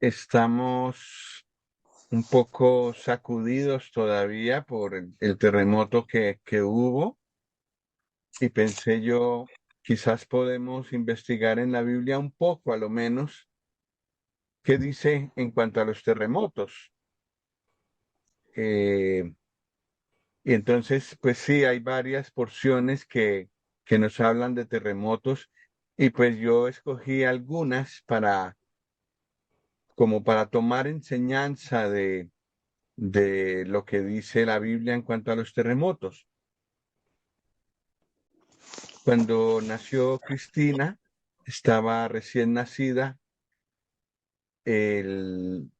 estamos un poco sacudidos todavía por el terremoto que hubo y pensé yo, quizás podemos investigar en la Biblia un poco, a lo menos, qué dice en cuanto a los terremotos. Eh, y entonces, pues sí, hay varias porciones que nos hablan de terremotos y pues yo escogí algunas como para tomar enseñanza de lo que dice la Biblia en cuanto a los terremotos. Cuando nació Cristina, estaba recién nacida, él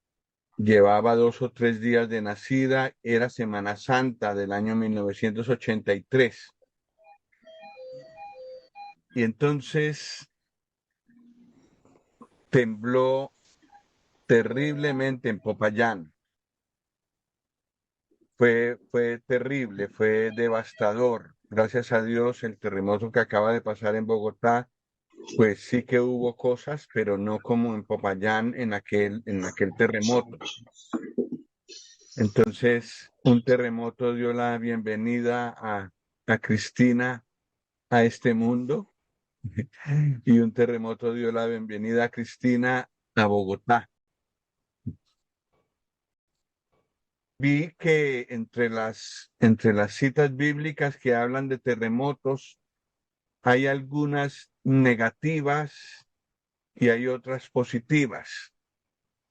llevaba 2 o 3 días de nacida, era Semana Santa del año 1983. Y entonces tembló terriblemente en Popayán. Fue terrible, fue devastador. Gracias a Dios, el terremoto que acaba de pasar en Bogotá, pues sí que hubo cosas, pero no como en Popayán en aquel terremoto. Entonces, un terremoto dio la bienvenida a Cristina a este mundo y un terremoto dio la bienvenida a Cristina a Bogotá. Vi que entre las citas bíblicas que hablan de terremotos, hay algunas negativas y hay otras positivas.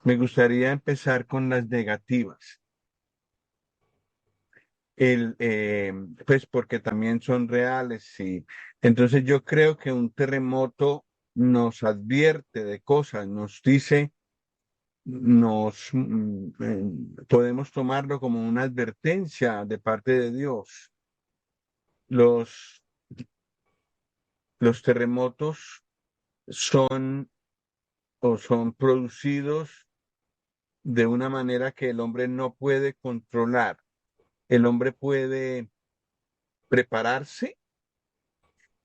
Me gustaría empezar con las negativas. el, eh, pues porque también son reales y entonces yo creo que un terremoto nos advierte de cosas, nos dice, podemos tomarlo como una advertencia de parte de Dios. Los, los terremotos son son producidos de una manera que el hombre no puede controlar. El hombre puede prepararse.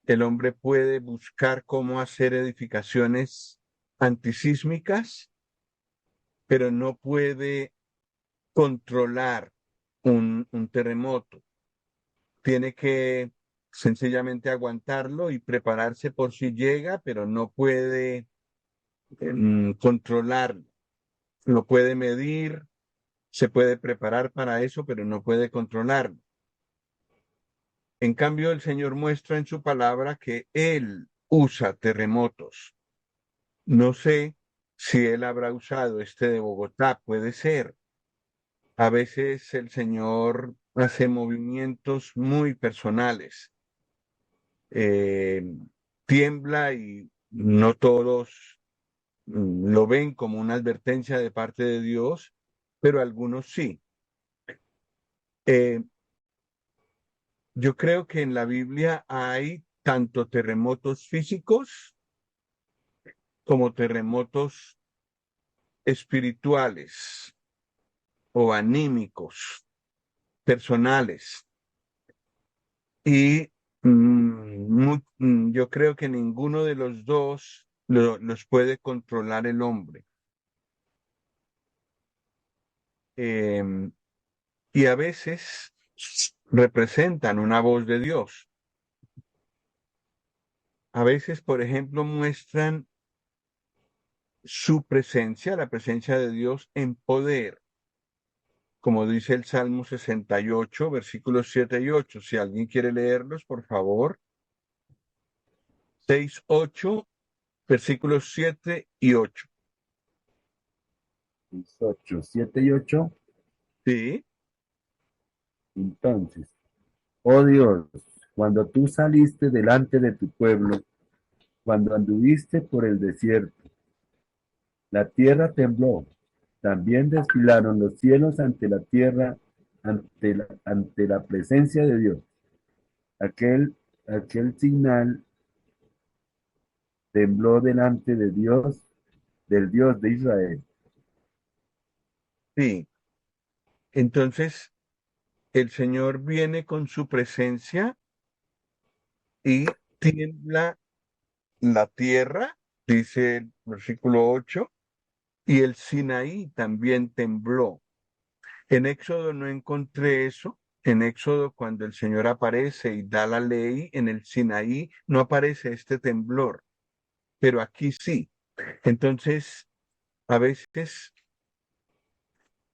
El hombre puede buscar cómo hacer edificaciones antisísmicas, pero no puede controlar un terremoto. Tiene que sencillamente aguantarlo y prepararse por si llega, pero no puede controlarlo. Lo puede medir, se puede preparar para eso, pero no puede controlarlo. En cambio, el Señor muestra en su palabra que Él usa terremotos. No sé si él habrá usado este de Bogotá, puede ser. A veces el Señor hace movimientos muy personales. Eh, Tiembla y no todos lo ven como una advertencia de parte de Dios, pero algunos sí. Eh, yo creo que en la Biblia hay tanto terremotos físicos como terremotos espirituales o anímicos, personales. Y yo creo que ninguno de los dos los puede controlar el hombre. Em, y a veces representan una voz de Dios. A veces, por ejemplo, muestran su presencia, la presencia de Dios en poder, como dice el Salmo 68, versículos 7 y 8. Si alguien quiere leerlos, por favor. 6, 8, versículos 7 y 8. 8, 7 y 8. Sí, Entonces, oh Dios, cuando tú saliste delante de tu pueblo, cuando anduviste por el desierto, la tierra tembló. También desfilaron los cielos ante la tierra, ante la presencia de Dios. Aquel, aquel signal tembló delante de Dios, del Dios de Israel. sí. Entonces, el Señor viene con su presencia y tiembla la tierra, dice el versículo 8, y el Sinaí también tembló. En Éxodo no encontré eso. En Éxodo, cuando el Señor aparece y da la ley, en el Sinaí no aparece este temblor, pero aquí sí. Entonces, a veces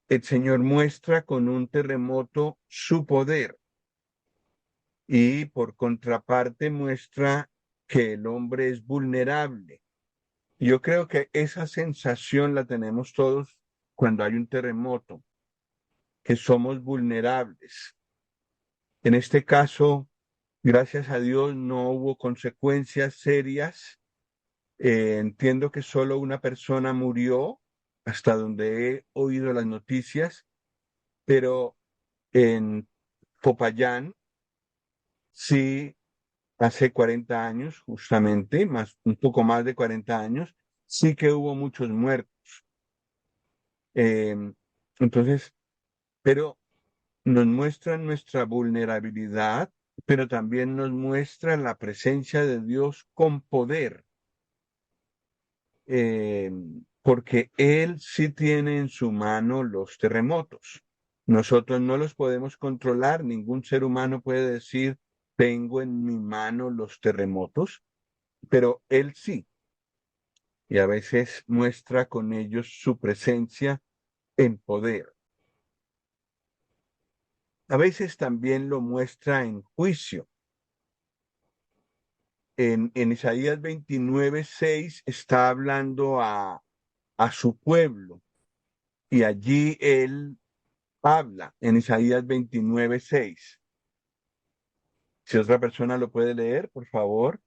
el Señor muestra con un terremoto su poder y por contraparte muestra que el hombre es vulnerable. Yo creo que esa sensación la tenemos todos cuando hay un terremoto, que somos vulnerables. En este caso, gracias a Dios, no hubo consecuencias serias. Entiendo que solo una persona murió, hasta donde he oído las noticias, pero en Popayán, sí, hace 40 años, justamente, más, un poco más de 40 años, sí que hubo muchos muertos. Eh, entonces, pero nos muestra nuestra vulnerabilidad, pero también nos muestra la presencia de Dios con poder, eh, porque Él sí tiene en su mano los terremotos. Nosotros no los podemos controlar, ningún ser humano puede decir, tengo en mi mano los terremotos, pero Él sí, y a veces muestra con ellos su presencia en poder. A veces también lo muestra en juicio. En Isaías 29:6 está hablando a su pueblo y allí él habla en Isaías 29:6. Si otra persona lo puede leer, por favor.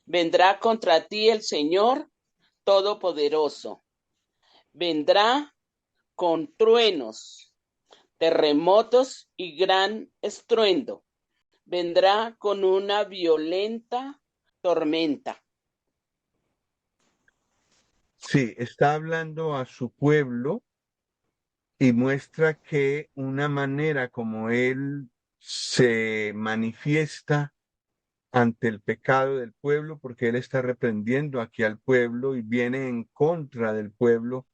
Vendrá contra ti el Señor Todopoderoso. Vendrá con truenos, terremotos y gran estruendo. Vendrá con una violenta tormenta. Sí, está hablando a su pueblo y muestra que una manera como él se manifiesta ante el pecado del pueblo, porque él está reprendiendo aquí al pueblo y viene en contra del pueblo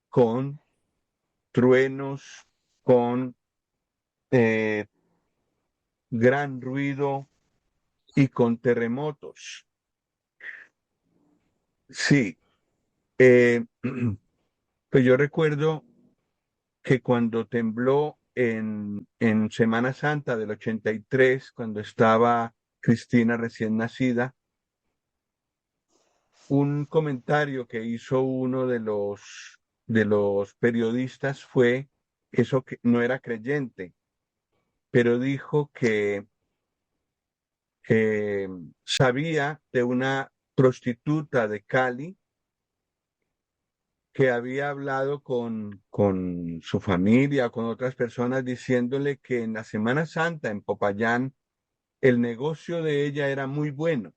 con truenos, con eh, gran ruido y con terremotos. Sí, eh, pues yo recuerdo que cuando tembló en Semana Santa del 83, cuando estaba Cristina recién nacida, un comentario que hizo uno de los periodistas fue, eso que no era creyente, pero dijo que sabía de una prostituta de Cali que había hablado con su familia, con otras personas, diciéndole que en la Semana Santa en Popayán el negocio de ella era muy bueno.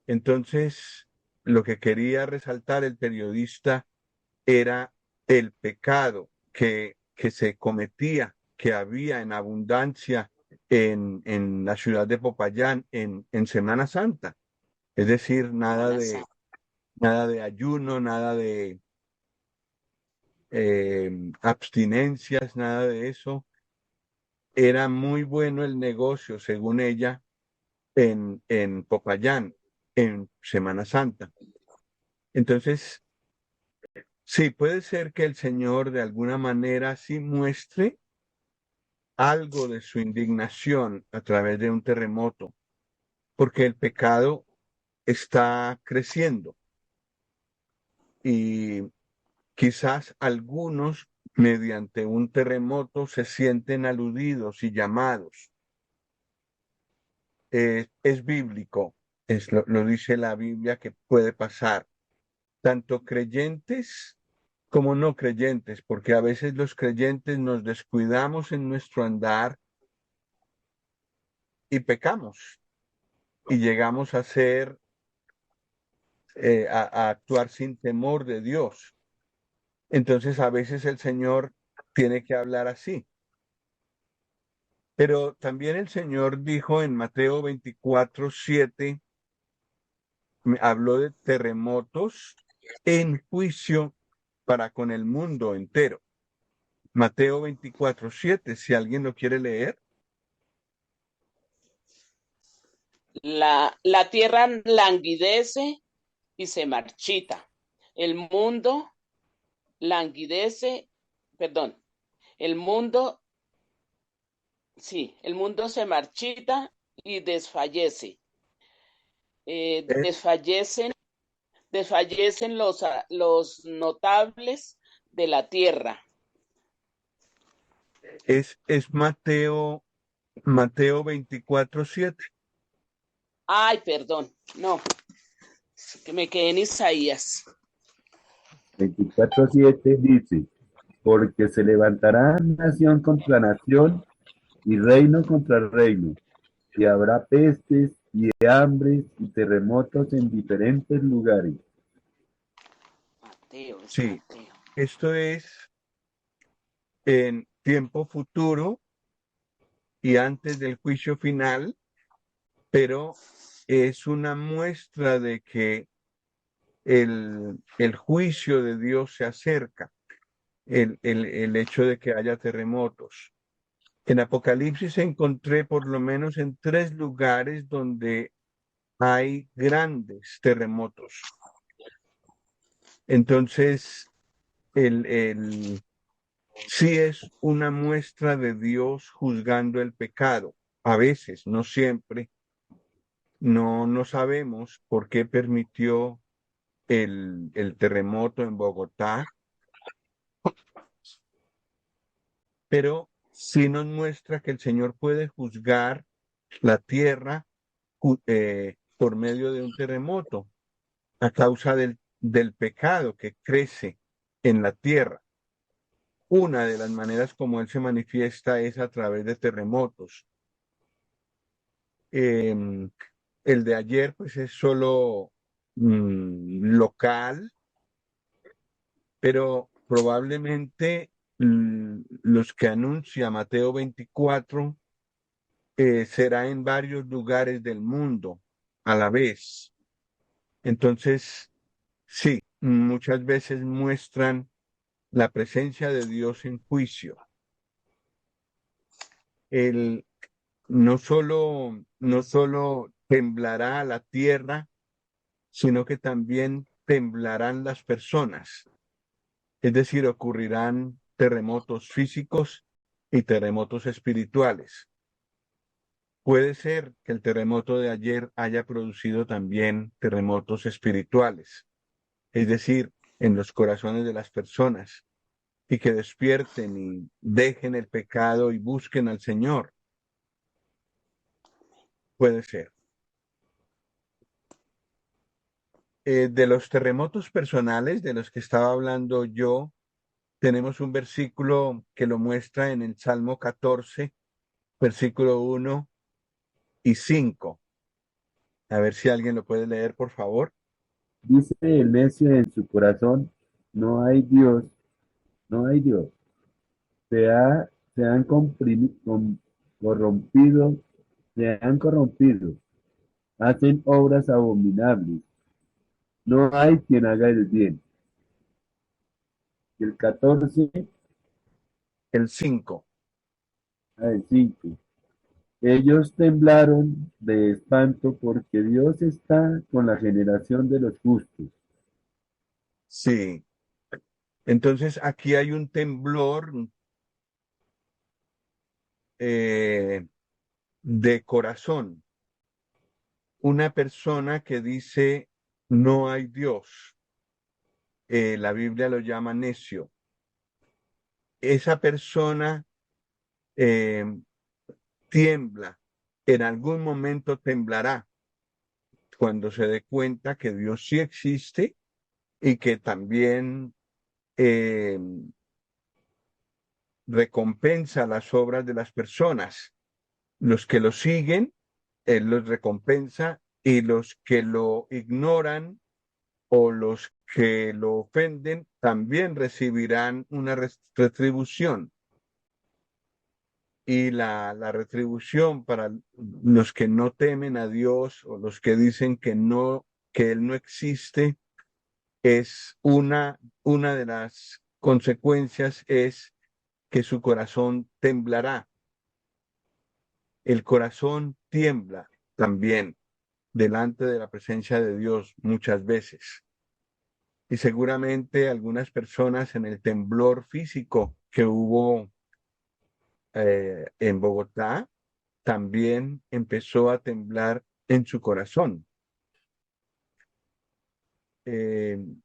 Entonces, lo que quería resaltar el periodista era el pecado que se cometía, que había en abundancia en la ciudad de Popayán en Semana Santa. Es decir, nada de ayuno, nada de abstinencias, nada de eso. Era muy bueno el negocio, según ella, en Popayán, en Semana Santa. Entonces, sí, puede ser que el Señor de alguna manera sí muestre algo de su indignación a través de un terremoto, porque el pecado está creciendo y quizás algunos mediante un terremoto se sienten aludidos y llamados. Es bíblico, lo dice la Biblia que puede pasar, tanto creyentes como no creyentes, porque a veces los creyentes nos descuidamos en nuestro andar y pecamos y llegamos a ser, a actuar sin temor de Dios. Entonces a veces el Señor tiene que hablar así. Pero también el Señor dijo en Mateo 24:7 habló de terremotos en juicio para con el mundo entero. Mateo 24:7, si alguien lo quiere leer. La tierra languidece y se marchita. El mundo languidece, perdón, el mundo, sí, el mundo se marchita y desfallece. Es, Desfallecen los notables de la tierra. es Mateo 24:7. Ay, perdón, no, que me quedé en Isaías. 24:7 dice, porque se levantará nación contra nación y reino contra reino, y habrá pestes y hambres y terremotos en diferentes lugares. Mateo, es Sí, Mateo. esto es en tiempo futuro y antes del juicio final, pero es una muestra de que el juicio de Dios se acerca, el hecho de que haya terremotos. En Apocalipsis encontré por lo menos en 3 lugares donde hay grandes terremotos. Entonces, sí es una muestra de Dios juzgando el pecado. A veces, no siempre, no sabemos por qué permitió el terremoto en Bogotá, pero sí nos muestra que el Señor puede juzgar la tierra por medio de un terremoto a causa del pecado que crece en la tierra. Una de las maneras como Él se manifiesta es a través de terremotos. Em, el de ayer, pues es solo local, pero probablemente los que anuncia Mateo 24 será en varios lugares del mundo a la vez. Entonces, sí, muchas veces muestran la presencia de Dios en juicio. El, no solo temblará la tierra, sino que también temblarán las personas. Es decir, ocurrirán terremotos físicos y terremotos espirituales. Puede ser que el terremoto de ayer haya producido también terremotos espirituales, es decir, en los corazones de las personas, y que despierten y dejen el pecado y busquen al Señor. Puede ser. De los terremotos personales de los que estaba hablando yo, tenemos un versículo que lo muestra en el Salmo 14, versículo 1 y 5. A ver si alguien lo puede leer, por favor. Dice el necio en su corazón, no hay Dios, no hay Dios. Se han corrompido, se han corrompido, hacen obras abominables. No hay quien haga el bien. El 14 El 5. al 5. Ellos temblaron de espanto porque Dios está con la generación de los justos. Sí. Entonces aquí hay un temblor eh, de corazón. Una persona que dice, no hay Dios. La Biblia lo llama necio. Esa persona eh, tiembla. En algún momento temblará cuando se dé cuenta que Dios sí existe y que también eh, recompensa las obras de las personas. Los que lo siguen, Él los recompensa, y los que lo ignoran o los que lo ofenden también recibirán una retribución. Y la retribución para los que no temen a Dios o los que dicen que Él no existe, es una de las consecuencias es que su corazón temblará. El corazón tiembla también delante de la presencia de Dios muchas veces. Y seguramente algunas personas en el temblor físico que hubo en Bogotá, también empezó a temblar en su corazón.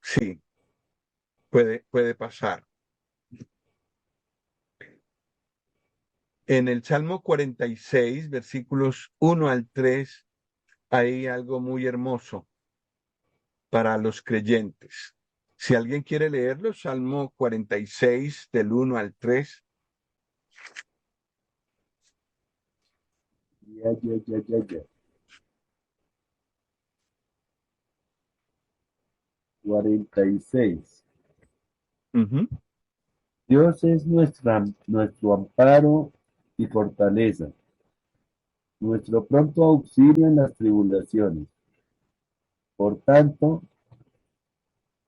Sí, puede pasar. En el Salmo 46, versículos 1 al 3, hay algo muy hermoso para los creyentes. Si alguien quiere leerlo, Salmo 46, del 1 al 3. Ya. 46. Ujú. Dios es nuestro amparo y fortaleza, nuestro pronto auxilio en las tribulaciones. Por tanto,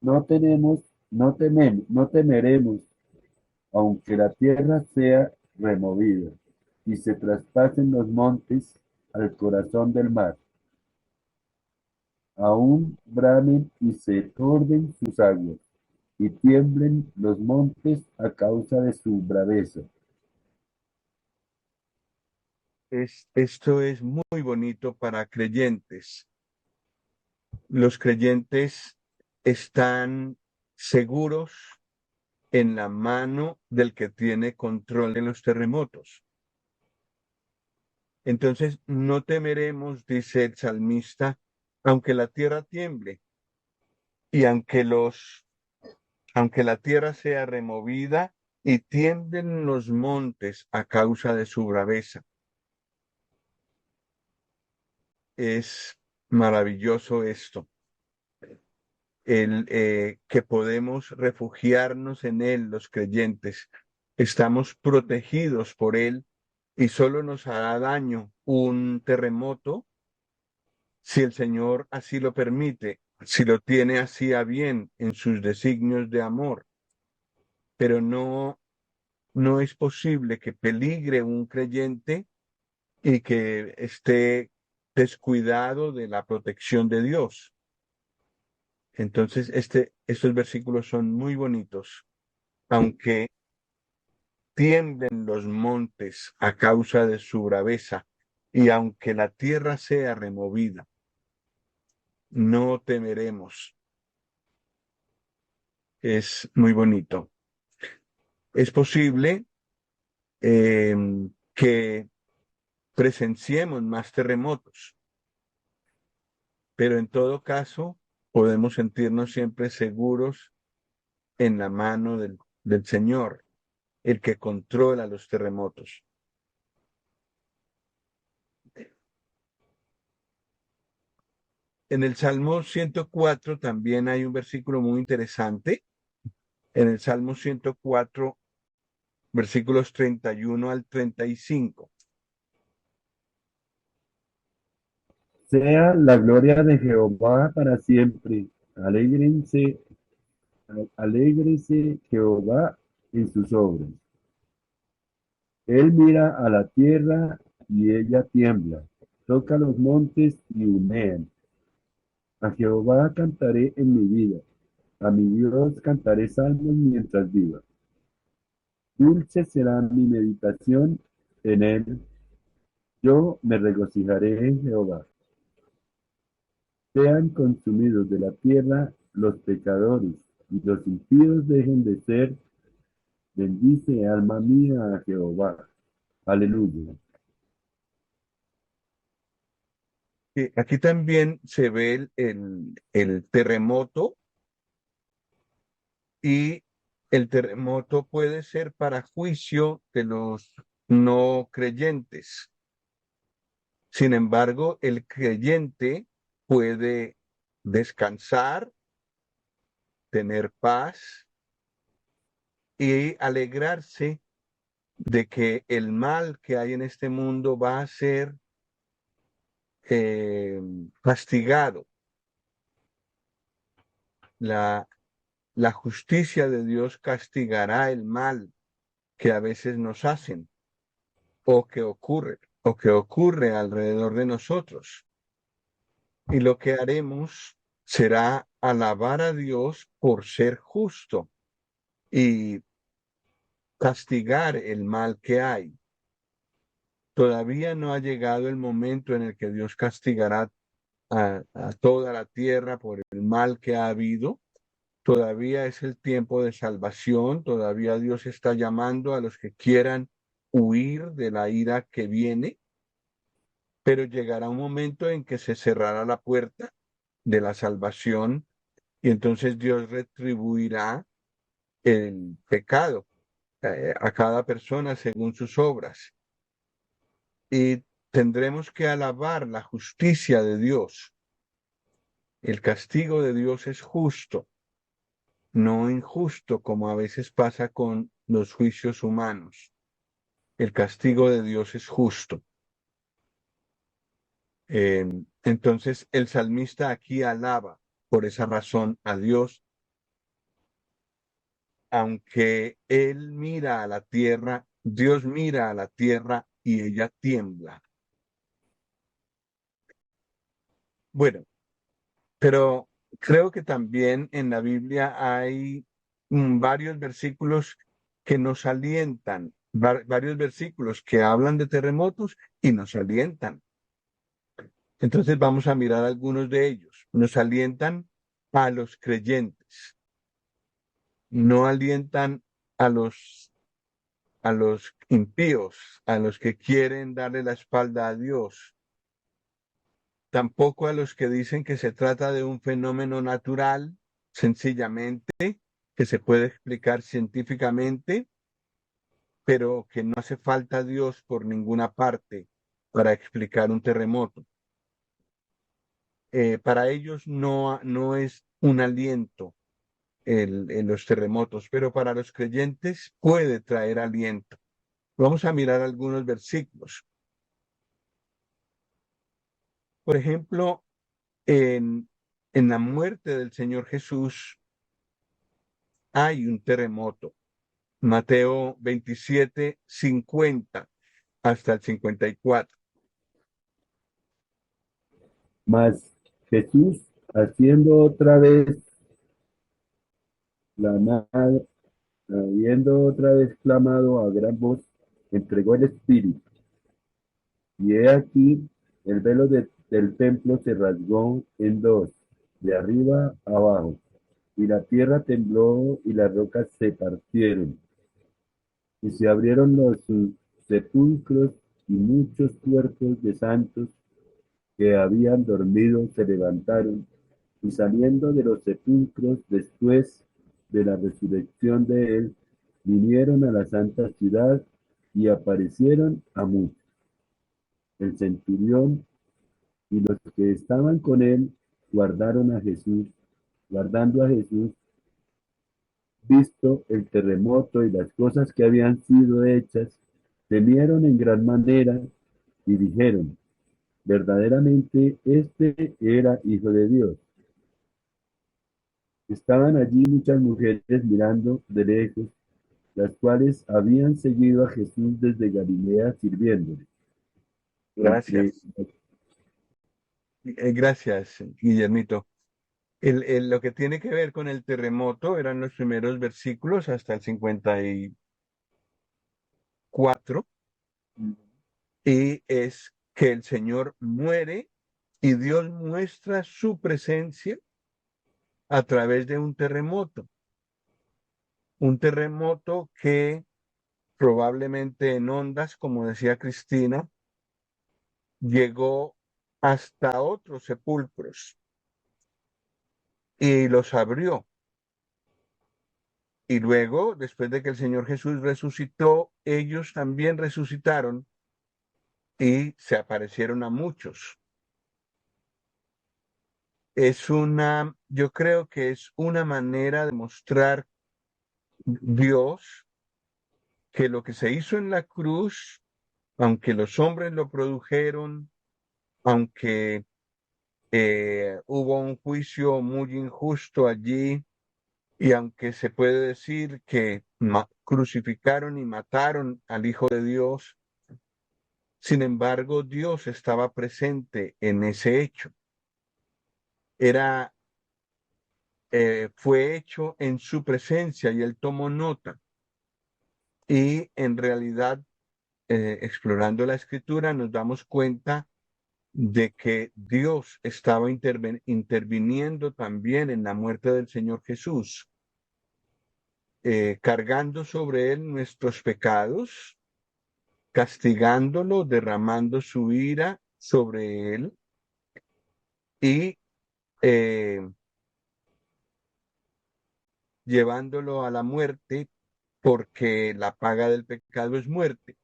no temeremos, aunque la tierra sea removida y se traspasen los montes al corazón del mar. Aún bramen y se torden sus aguas, y tiemblen los montes a causa de su braveza. Esto es muy bonito para creyentes. Los creyentes están seguros en la mano del que tiene control de los terremotos. Entonces, no temeremos, dice el salmista, aunque la tierra tiemble y aunque la tierra sea removida y tiemblen los montes a causa de su braveza. Es maravilloso esto, que podemos refugiarnos en Él, los creyentes. Estamos protegidos por Él y solo nos hará daño un terremoto si el Señor así lo permite, si lo tiene así a bien en sus designios de amor. Pero no es posible que peligre un creyente y que esté descuidado de la protección de Dios. Entonces, estos versículos son muy bonitos. Aunque tiemblen los montes a causa de su braveza, y aunque la tierra sea removida, no temeremos. Es muy bonito. Es posible que presenciemos más terremotos, pero en todo caso podemos sentirnos siempre seguros en la mano del Señor, el que controla los terremotos. En el Salmo 104 también hay un versículo muy interesante. En el Salmo 104, versículos 31 al 35. Sea la gloria de Jehová para siempre. Alégrese Jehová en sus obras. Él mira a la tierra y ella tiembla. Toca los montes y humean. A Jehová cantaré en mi vida. A mi Dios cantaré salmos mientras viva. Dulce será mi meditación en él. Yo me regocijaré en Jehová. Sean consumidos de la tierra los pecadores, y los impíos dejen de ser. Bendice, alma mía, a Jehová. Aleluya. Aquí también se ve el terremoto, y el terremoto puede ser para juicio de los no creyentes. Sin embargo, el creyente puede descansar, tener paz y alegrarse de que el mal que hay en este mundo va a ser castigado la, la justicia de Dios castigará el mal que a veces nos hacen o que ocurre alrededor de nosotros. Y lo que haremos será alabar a Dios por ser justo y castigar el mal que hay. Todavía no ha llegado el momento en el que Dios castigará a toda la tierra por el mal que ha habido. Todavía es el tiempo de salvación, todavía Dios está llamando a los que quieran huir de la ira que viene, pero llegará un momento en que se cerrará la puerta de la salvación y entonces Dios retribuirá el pecado a cada persona según sus obras. Y tendremos que alabar la justicia de Dios. El castigo de Dios es justo, no injusto como a veces pasa con los juicios humanos. El castigo de Dios es justo. Entonces el salmista aquí alaba por esa razón a Dios, aunque él mira a la tierra, Dios mira a la tierra y ella tiembla. Bueno, pero creo que también en la Biblia hay varios versículos que nos alientan, varios versículos que hablan de terremotos y nos alientan. Entonces vamos a mirar algunos de ellos. Nos alientan a los creyentes, no alientan a a los impíos, a los que quieren darle la espalda a Dios, tampoco a los que dicen que se trata de un fenómeno natural, sencillamente, que se puede explicar científicamente, pero que no hace falta Dios por ninguna parte para explicar un terremoto. Para ellos no es un aliento los terremotos, pero para los creyentes puede traer aliento. Vamos a mirar algunos versículos. Por ejemplo, en la muerte del Señor Jesús hay un terremoto. Mateo 27, 50 hasta el 54. Mas Jesús, haciendo otra vez habiendo otra vez clamado a gran voz, entregó el Espíritu. Y he aquí, el velo del templo se rasgó en dos, de arriba a abajo, y la tierra tembló y las rocas se partieron, y se abrieron los sepulcros, y muchos cuerpos de santos que habían dormido se levantaron, y saliendo de los sepulcros después de la resurrección de él, vinieron a la santa ciudad y aparecieron a muchos. El centurión y los que estaban con él guardando a Jesús, visto el terremoto y las cosas que habían sido hechas, temieron en gran manera y dijeron: verdaderamente este era Hijo de Dios. Estaban allí muchas mujeres mirando de lejos, las cuales habían seguido a Jesús desde Galilea sirviéndole. Entre Gracias. Gracias, Guillermito. Lo que tiene que ver con el terremoto eran los primeros versículos hasta el 54 y es que el Señor muere y Dios muestra su presencia a través de un terremoto que probablemente en ondas, como decía Cristina, llegó hasta otros sepulcros y los abrió. Y luego, después de que el Señor Jesús resucitó, ellos también resucitaron y se aparecieron a muchos. Yo creo que es una manera de mostrar Dios que lo que se hizo en la cruz, aunque los hombres lo produjeron, aunque Hubo un juicio muy injusto allí y aunque se puede decir que crucificaron y mataron al Hijo de Dios, sin embargo Dios estaba presente en ese hecho. Fue hecho en su presencia y él tomó nota. Y en realidad, explorando la escritura, nos damos cuenta de que Dios estaba interviniendo también en la muerte del Señor Jesús, cargando sobre él nuestros pecados, castigándolo, derramando su ira sobre él y eh, llevándolo a la muerte, porque la paga del pecado es muerte.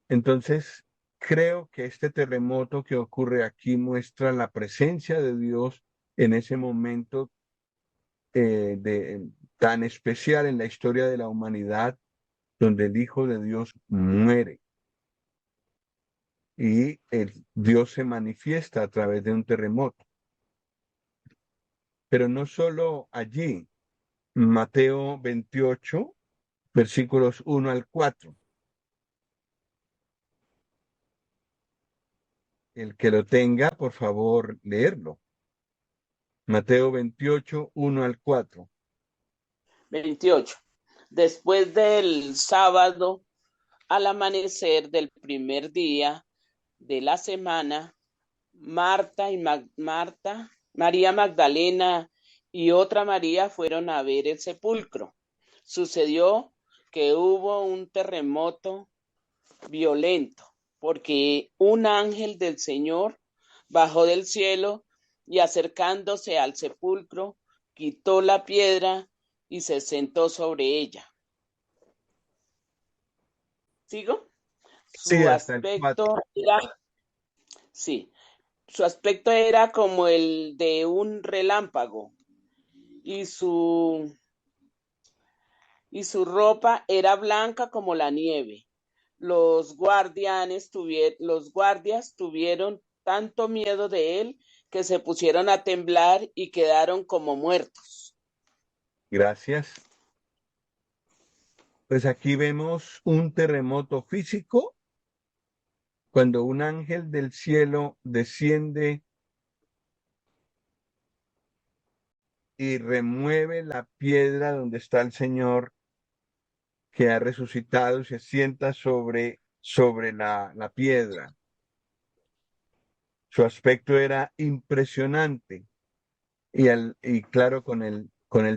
Entonces, creo que este terremoto que ocurre aquí muestra la presencia de Dios en ese momento tan especial en la historia de la humanidad, donde el Hijo de Dios muere y Dios se manifiesta a través de un terremoto. Pero no solo allí, Mateo 28, versículos 1 al 4. El que lo tenga, por favor, leerlo. Mateo 28, 1 al 4. 28. Después del sábado, al amanecer del primer día de la semana, María Magdalena y otra María fueron a ver el sepulcro. Sucedió que hubo un terremoto violento, porque un ángel del Señor bajó del cielo y acercándose al sepulcro, quitó la piedra y se sentó sobre ella. ¿Sigo? Sí, Su hasta el 4. aspecto era, sí, su aspecto era como el de un relámpago y su ropa era blanca como la nieve. Los guardias tuvieron tanto miedo de él que se pusieron a temblar y quedaron como muertos. Gracias. Pues aquí vemos un terremoto físico cuando un ángel del cielo desciende y remueve la piedra donde está el Señor que ha resucitado y se sienta sobre la piedra. Su aspecto era impresionante y claro, con el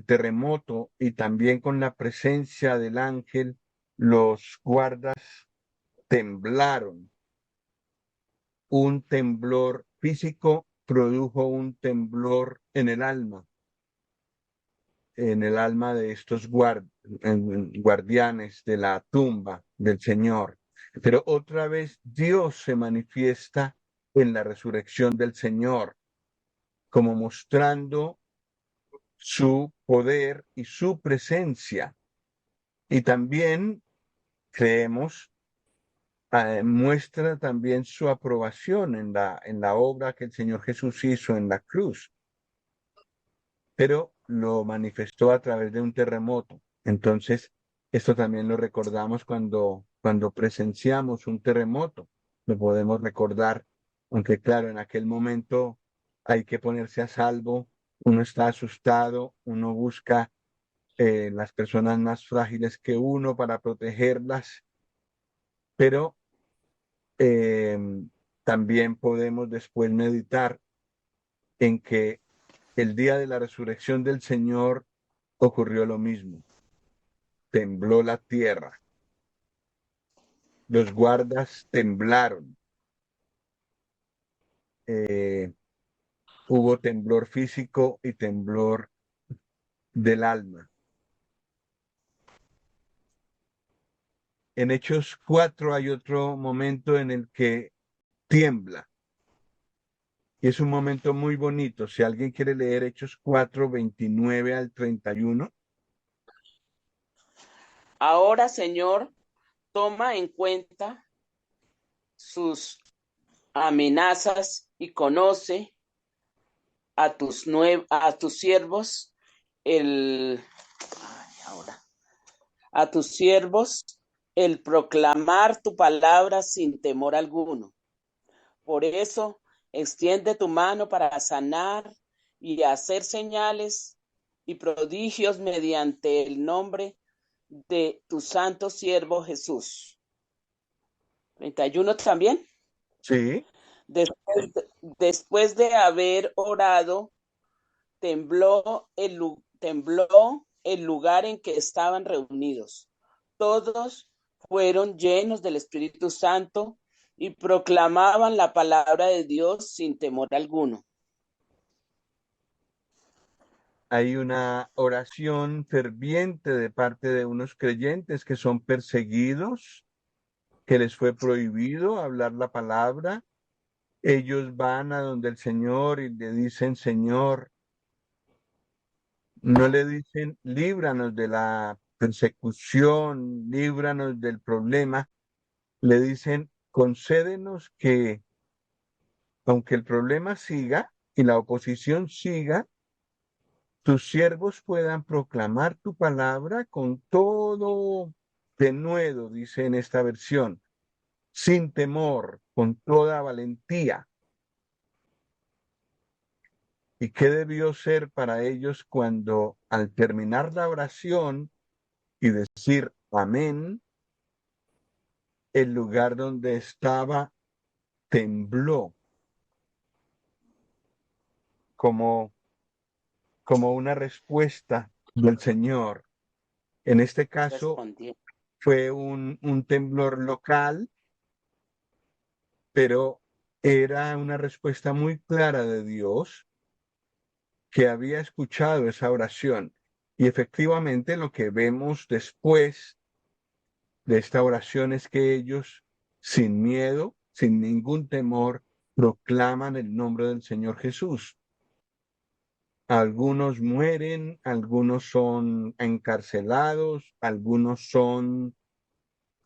terremoto y también con la presencia del ángel, los guardas temblaron. Un temblor físico produjo un temblor en el alma de estos guardianes de la tumba del Señor. Pero otra vez Dios se manifiesta en la resurrección del Señor, como mostrando su poder y su presencia. Y también creemos, muestra también su aprobación en la obra que el Señor Jesús hizo en la cruz, pero lo manifestó a través de un terremoto. Entonces, esto también lo recordamos cuando presenciamos un terremoto. Lo podemos recordar, aunque claro, en aquel momento hay que ponerse a salvo, uno está asustado, uno busca las personas más frágiles que uno para protegerlas, pero eh, también podemos después meditar en que el día de la resurrección del Señor ocurrió lo mismo. Tembló la tierra, los guardas temblaron, eh, hubo temblor físico y temblor del alma. En Hechos 4 hay otro momento en el que tiembla. Y es un momento muy bonito. Si alguien quiere leer Hechos 4, 29 al 31. Ahora, Señor, toma en cuenta sus amenazas y conoce a tus siervos el, ahora, a tus siervos el proclamar tu palabra sin temor alguno. Por eso, extiende tu mano para sanar y hacer señales y prodigios mediante el nombre de tu santo siervo Jesús. 31 también. Sí, Después de haber orado, tembló el lugar en que estaban reunidos. Todos fueron llenos del Espíritu Santo y proclamaban la palabra de Dios sin temor alguno. hay una oración ferviente de parte de unos creyentes que son perseguidos, que les fue prohibido hablar la palabra. Ellos van a donde el Señor y le dicen, Señor, no le dicen, líbranos de la persecución, líbranos del problema. Le dicen, concédenos que, aunque el problema siga y la oposición siga, tus siervos puedan proclamar tu palabra con todo denuedo, dice en esta versión, sin temor, con toda valentía. ¿Y qué debió ser para ellos cuando al terminar la oración y decir amén, el lugar donde estaba tembló como, como una respuesta del Señor? En este caso Respondiendo. fue un temblor local, pero era una respuesta muy clara de Dios, que había escuchado esa oración. Y efectivamente lo que vemos después de esta oración es que ellos, sin miedo, sin ningún temor, proclaman el nombre del Señor Jesús. Algunos mueren, algunos son encarcelados, algunos son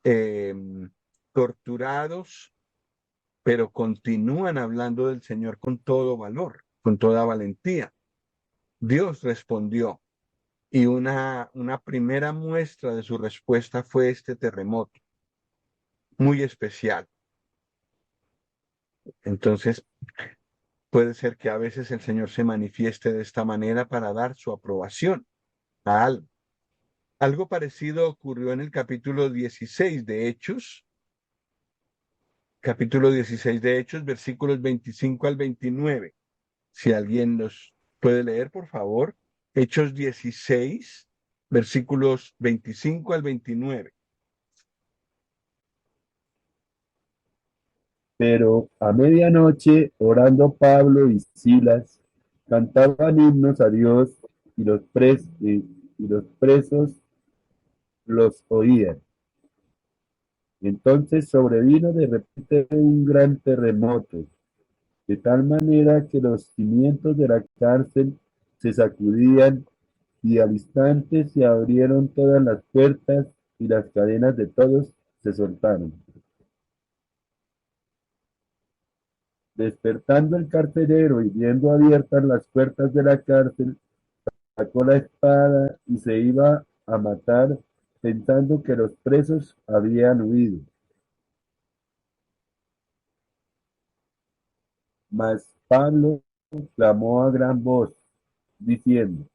eh, torturados, pero continúan hablando del Señor con todo valor, con toda valentía. Dios respondió y una primera muestra de su respuesta fue este terremoto, muy especial. Entonces, puede ser que a veces el Señor se manifieste de esta manera para dar su aprobación a algo. Algo parecido ocurrió en el capítulo 16 de Hechos, versículos 25 al 29. Si alguien los puede leer, por favor. Hechos 16, versículos 25 al 29. Pero a medianoche, orando Pablo y Silas, cantaban himnos a Dios y los presos los oían. Entonces sobrevino de repente un gran terremoto, de tal manera que los cimientos de la cárcel se sacudían y al instante se abrieron todas las puertas y las cadenas de todos se soltaron. Despertando el carcelero y viendo abiertas las puertas de la cárcel, sacó la espada y se iba a matar, pensando que los presos habían huido. Mas Pablo clamó a gran voz, diciendo: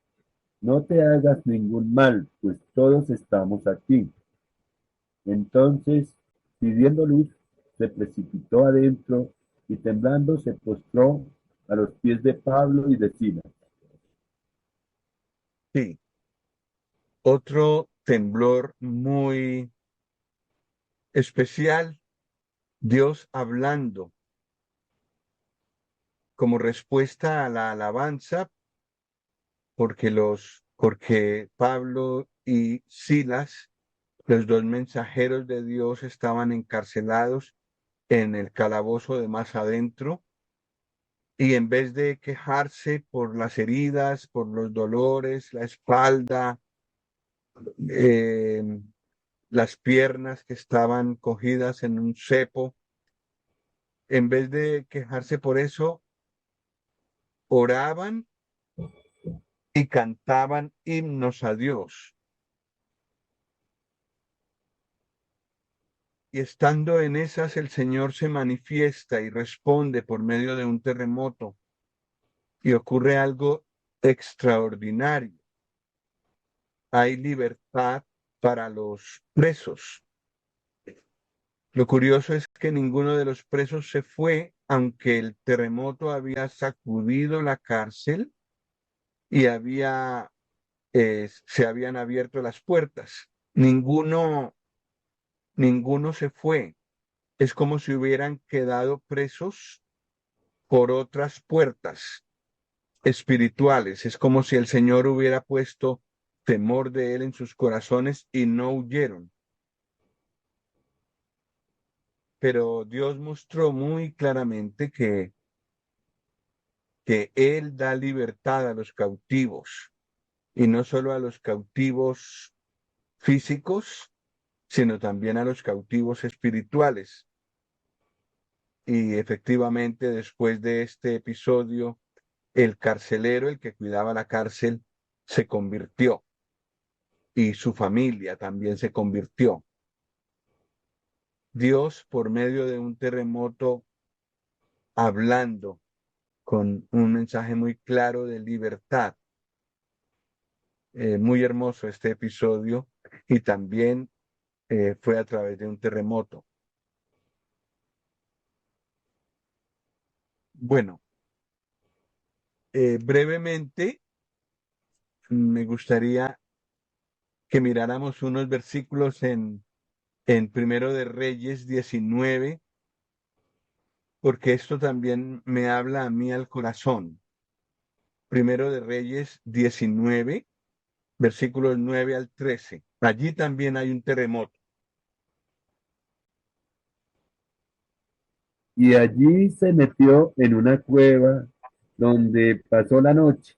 No te hagas ningún mal, pues todos estamos aquí. Entonces, pidiendo luz, se precipitó adentro y temblando se postró a los pies de Pablo y de Silas. Sí, otro temblor muy especial, Dios hablando como respuesta a la alabanza, porque Pablo y Silas, los dos mensajeros de Dios, estaban encarcelados en el calabozo de más adentro, y en vez de quejarse por las heridas, por los dolores, la espalda, eh, las piernas que estaban cogidas en un cepo, en vez de quejarse por eso, oraban y cantaban himnos a Dios. Y estando en esas, el Señor se manifiesta y responde por medio de un terremoto. Y ocurre algo extraordinario. Hay libertad para los presos. Lo curioso es que ninguno de los presos se fue, aunque el terremoto había sacudido la cárcel y se habían abierto las puertas. Ninguno se fue. Es como si hubieran quedado presos por otras puertas espirituales. Es como si el Señor hubiera puesto temor de él en sus corazones y no huyeron. Pero Dios mostró muy claramente que Él da libertad a los cautivos, y no solo a los cautivos físicos, sino también a los cautivos espirituales. Y efectivamente, después de este episodio, el carcelero, el que cuidaba la cárcel, se convirtió, y su familia también se convirtió. Dios, por medio de un terremoto, hablando con un mensaje muy claro de libertad. Muy hermoso este episodio, y también fue a través de un terremoto. Bueno, brevemente me gustaría que miráramos unos versículos en Primero de Reyes 19, porque esto también me habla a mí al corazón. Primero de Reyes 19, versículos 9 al 13. Allí también hay un terremoto. Y allí se metió en una cueva donde pasó la noche.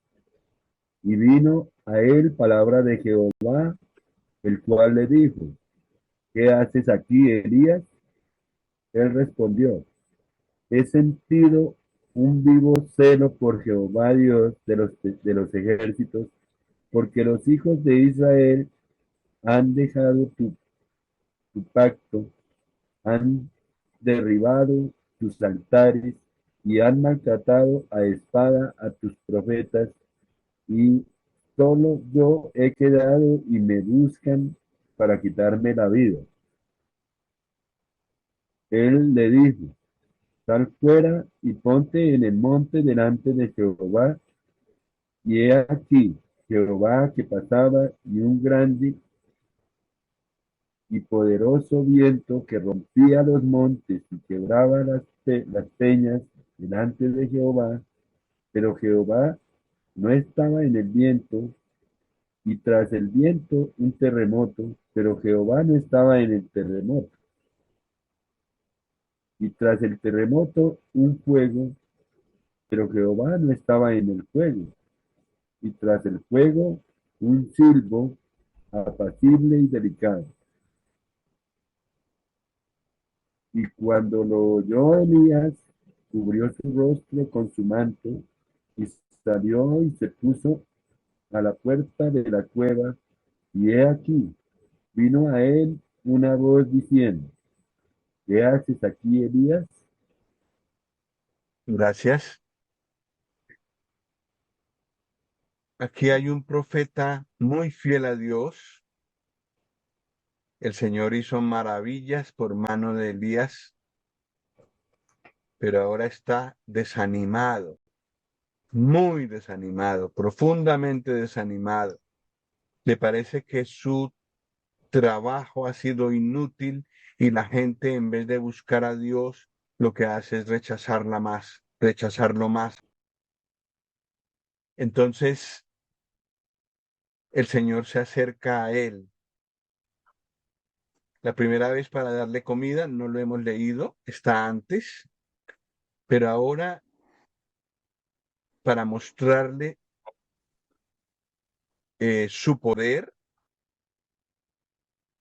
Y vino a él palabra de Jehová, el cual le dijo: ¿Qué haces aquí, Elías? Él respondió: He sentido un vivo celo por Jehová Dios de los ejércitos, porque los hijos de Israel han dejado tu pacto, han derribado tus altares y han maltratado a espada a tus profetas, y solo yo he quedado y me buscan para quitarme la vida. Él le dijo: Sal fuera y ponte en el monte delante de Jehová. Y he aquí Jehová que pasaba, y un grande y poderoso viento que rompía los montes y quebraba las peñas delante de Jehová. Pero Jehová no estaba en el viento, y tras el viento un terremoto, pero Jehová no estaba en el terremoto. Y tras el terremoto un fuego, pero Jehová no estaba en el fuego. Y tras el fuego un silbo apacible y delicado. Y cuando lo oyó Elías, cubrió su rostro con su manto, y salió y se puso a la puerta de la cueva. Y he aquí, vino a él una voz diciendo: ¿Qué haces aquí, Elías? Gracias. Aquí hay un profeta muy fiel a Dios. El Señor hizo maravillas por mano de Elías, pero ahora está desanimado, muy desanimado, profundamente desanimado. Le parece que su trabajo ha sido inútil, y la gente, en vez de buscar a Dios, lo que hace es rechazarlo más. Entonces el Señor se acerca a él. La primera vez para darle comida, no lo hemos leído, está antes, pero ahora para mostrarle su poder,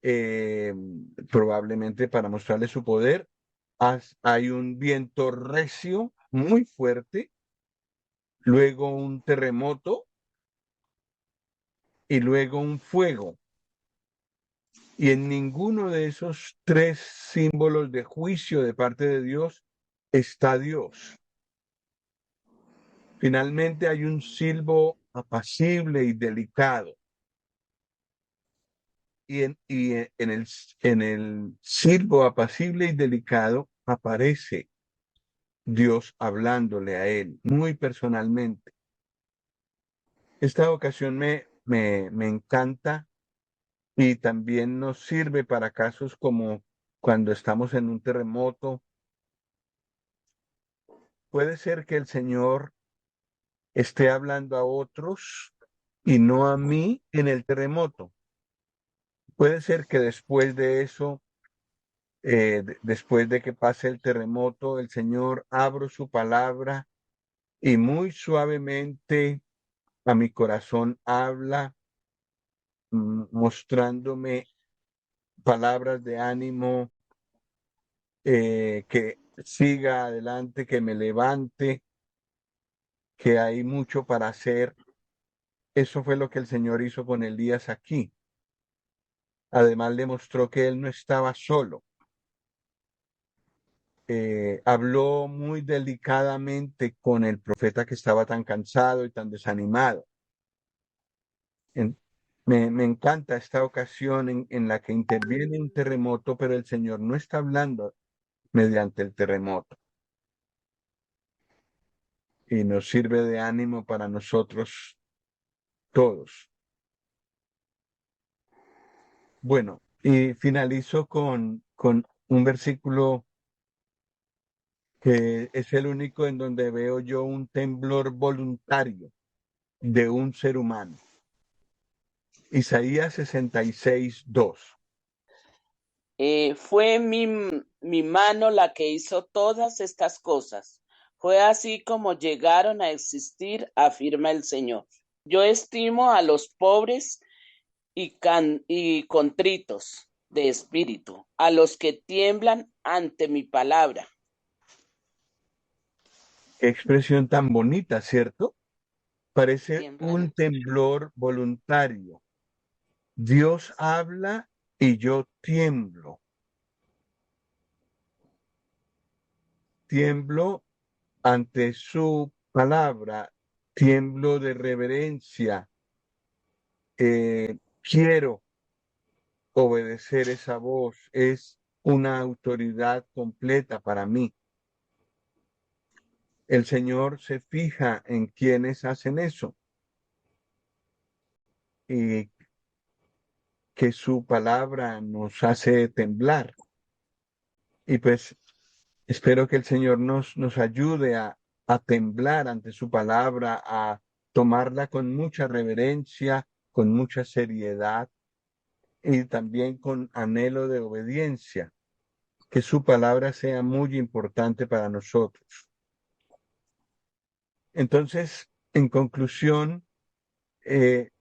eh, probablemente para mostrarle su poder, hay un viento recio, muy fuerte, luego un terremoto y luego un fuego. Y en ninguno de esos tres símbolos de juicio de parte de Dios está Dios. Finalmente hay un silbo apacible y delicado. Y en el silbo apacible y delicado aparece Dios hablándole a él muy personalmente. Esta ocasión me encanta y también nos sirve para casos como cuando estamos en un terremoto. Puede ser que el Señor esté hablando a otros y no a mí en el terremoto. Puede ser que después de eso, después de que pase el terremoto, el Señor abra su palabra y muy suavemente a mi corazón habla, mostrándome palabras de ánimo, que siga adelante, que me levante, que hay mucho para hacer. Eso fue lo que el Señor hizo con Elías aquí. Además le mostró que él no estaba solo. Habló muy delicadamente con el profeta que estaba tan cansado y tan desanimado. En- me encanta esta ocasión en la que interviene un terremoto, pero el Señor no está hablando mediante el terremoto y nos sirve de ánimo para nosotros todos. Bueno, y finalizo con un versículo que es el único en donde veo yo un temblor voluntario de un ser humano. Isaías 66:2. Fue mi mano la que hizo todas estas cosas. Fue así como llegaron a existir, afirma el Señor. Yo estimo a los pobres y contritos de espíritu, a los que tiemblan ante mi palabra. Qué expresión tan bonita, ¿cierto? Parece Tiemblan. un temblor voluntario. Dios habla y yo tiemblo. Tiemblo ante su palabra, tiemblo de reverencia. Quiero obedecer esa voz. Es una autoridad completa para mí. El Señor se fija en quienes hacen eso y que su palabra nos hace temblar. Y pues espero que el Señor nos ayude a temblar ante su palabra, a tomarla con mucha reverencia, con mucha seriedad y también con anhelo de obediencia, que su palabra sea muy importante para nosotros. Entonces, en conclusión, eh,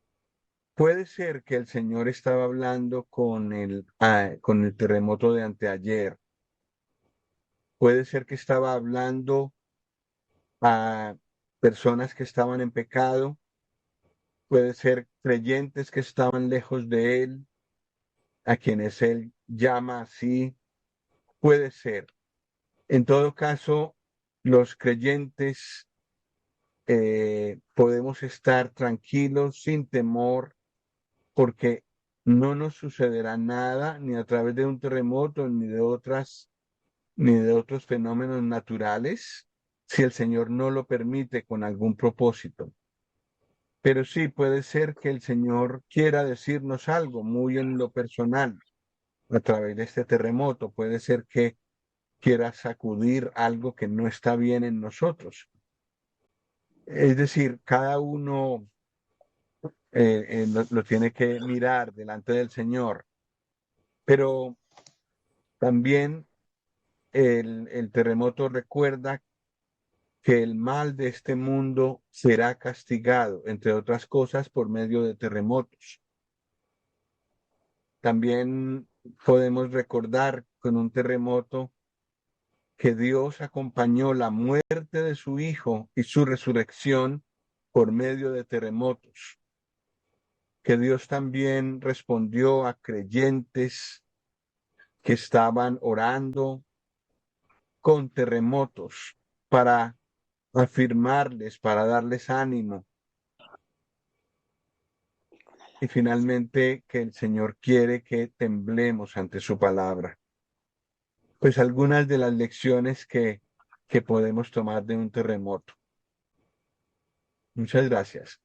puede ser que el Señor estaba hablando con el terremoto de anteayer. Puede ser que estaba hablando a personas que estaban en pecado. Puede ser creyentes que estaban lejos de Él, a quienes Él llama así. Puede ser. En todo caso, los creyentes podemos estar tranquilos, sin temor, porque no nos sucederá nada, ni a través de un terremoto, ni de otros fenómenos naturales, si el Señor no lo permite con algún propósito. Pero sí puede ser que el Señor quiera decirnos algo muy en lo personal a través de este terremoto. Puede ser que quiera sacudir algo que no está bien en nosotros. Es decir, cada uno lo tiene que mirar delante del Señor, pero también el terremoto recuerda que el mal de este mundo será castigado, entre otras cosas, por medio de terremotos. También podemos recordar con un terremoto que Dios acompañó la muerte de su Hijo y su resurrección por medio de terremotos, que Dios también respondió a creyentes que estaban orando con terremotos para afirmarles, para darles ánimo. Y finalmente que el Señor quiere que temblemos ante su palabra. Pues algunas de las lecciones que podemos tomar de un terremoto. Muchas gracias.